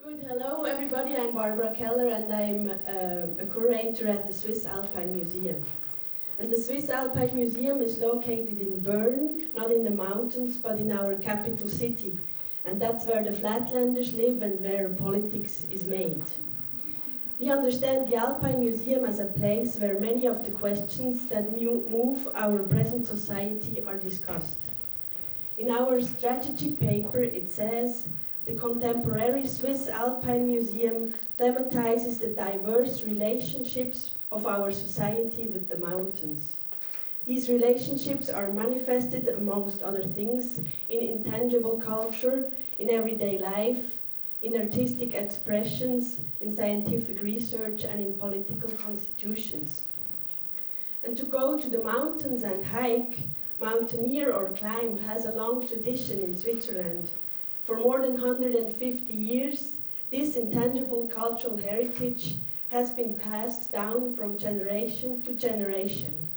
Good, hello everybody, I'm Barbara Keller and I'm a curator at the Swiss Alpine Museum. And the Swiss Alpine Museum is located in Bern, not in the mountains, but in our capital city. And that's where the Flatlanders live and where politics is made. We understand the Alpine Museum as a place where many of the questions that move our present society are discussed. In our strategy paper it says, the contemporary Swiss Alpine Museum thematizes the diverse relationships of our society with the mountains. These relationships are manifested, amongst other things, in intangible culture, in everyday life, in artistic expressions, in scientific research, and in political constitutions. And to go to the mountains and hike, mountaineer or climb has a long tradition in Switzerland. For more than 150 years, this intangible cultural heritage has been passed down from generation to generation.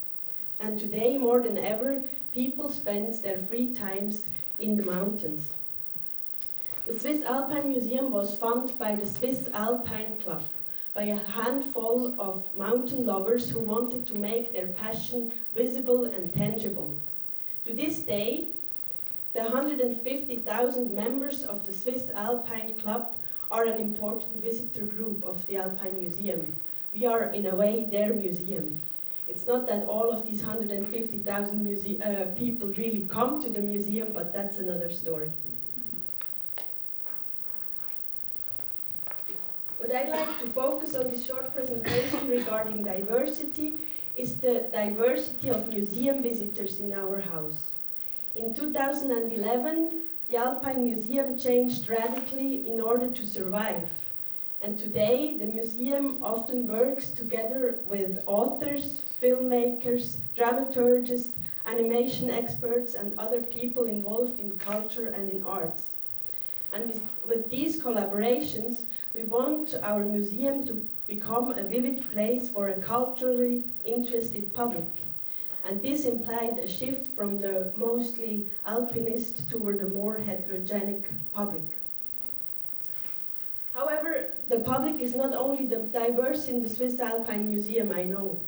And today, more than ever, people spend their free times in the mountains. The Swiss Alpine Museum was funded by the Swiss Alpine Club, by a handful of mountain lovers who wanted to make their passion visible and tangible. To this day, the 150,000 members of the Swiss Alpine Club are an important visitor group of the Alpine Museum. We are, in a way, their museum. It's not that all of these 150,000 people really come to the museum, but that's another story. What I'd like to focus on this short presentation regarding diversity is the diversity of museum visitors in our house. In 2011, the Alpine Museum changed radically in order to survive. And today, the museum often works together with authors, filmmakers, dramaturgists, animation experts, and other people involved in culture and in arts. And with these collaborations, we want our museum to become a vivid place for a culturally interested public. And this implied a shift from the mostly alpinist toward a more heterogenic public. However, the public is not only diverse in the Swiss Alpine Museum, I know.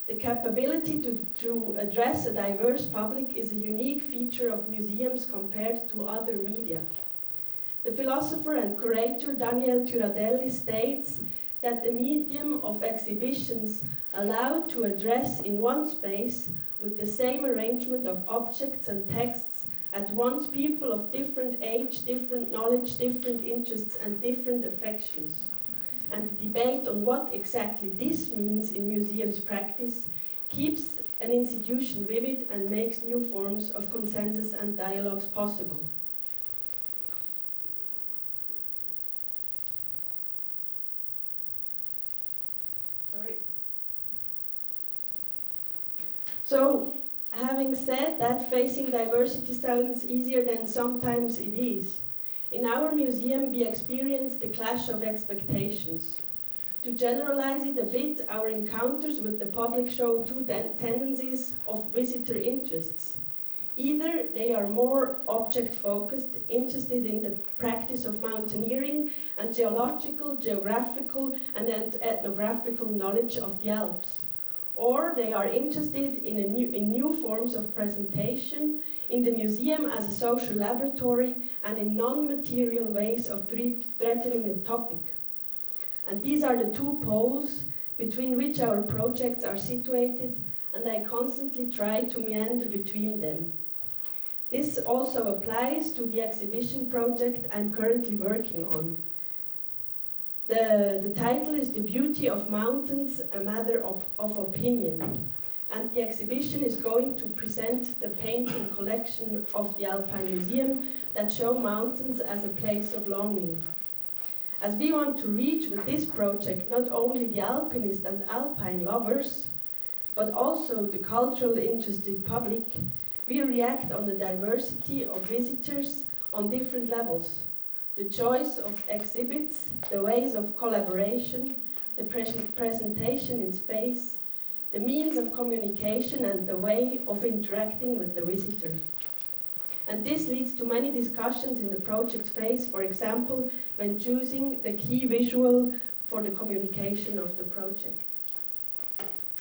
The capability to address a diverse public is a unique feature of museums compared to other media. The philosopher and curator Daniel Turadelli states that the medium of exhibitions allowed to address in one space with the same arrangement of objects and texts at once people of different age, different knowledge, different interests and different affections. And the debate on what exactly this means in museums practice keeps an institution vivid and makes new forms of consensus and dialogues possible. So, having said that, facing diversity sounds easier than sometimes it is. In our museum, we experience the clash of expectations. To generalize it a bit, our encounters with the public show two tendencies of visitor interests. Either they are more object-focused, interested in the practice of mountaineering and geological, geographical, and ethnographical knowledge of the Alps. Or they are interested in new forms of presentation, in the museum as a social laboratory, and in non-material ways of threatening a topic. And these are the two poles between which our projects are situated, and I constantly try to meander between them. This also applies to the exhibition project I'm currently working on. The title is The Beauty of Mountains, a Matter of Opinion. And the exhibition is going to present the painting collection of the Alpine Museum that show mountains as a place of longing. As we want to reach with this project not only the alpinist and alpine lovers, but also the culturally interested public, we react on the diversity of visitors on different levels. The choice of exhibits, the ways of collaboration, the presentation in space, the means of communication and the way of interacting with the visitor. And this leads to many discussions in the project phase, for example, when choosing the key visual for the communication of the project.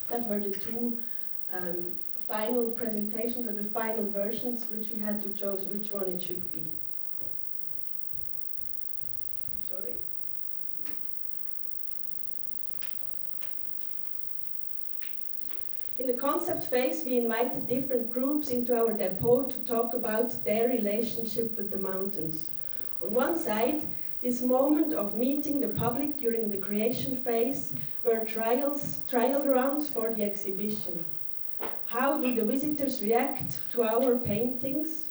That were the two final presentations, or the final versions, which we had to choose which one it should be. Sorry. In the concept phase, we invited different groups into our depot to talk about their relationship with the mountains. On one side, this moment of meeting the public during the creation phase were trial runs for the exhibition. How do the visitors react to our paintings,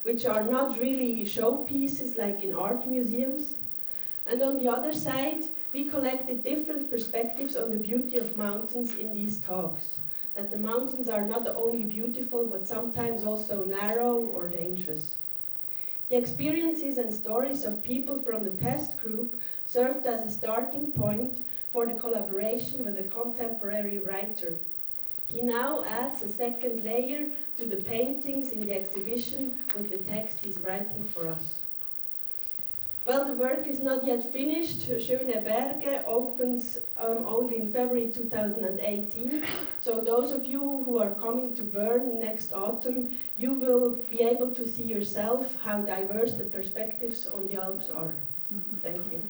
which are not really showpieces like in art museums? And on the other side, we collected different perspectives on the beauty of mountains in these talks. That the mountains are not only beautiful, but sometimes also narrow or dangerous. The experiences and stories of people from the test group served as a starting point for the collaboration with a contemporary writer. He now adds a second layer to the paintings in the exhibition with the text he's writing for us. Well, the work is not yet finished. Schöne Berge opens only in February 2018. So those of you who are coming to Bern next autumn, you will be able to see yourself how diverse the perspectives on the Alps are. Thank you.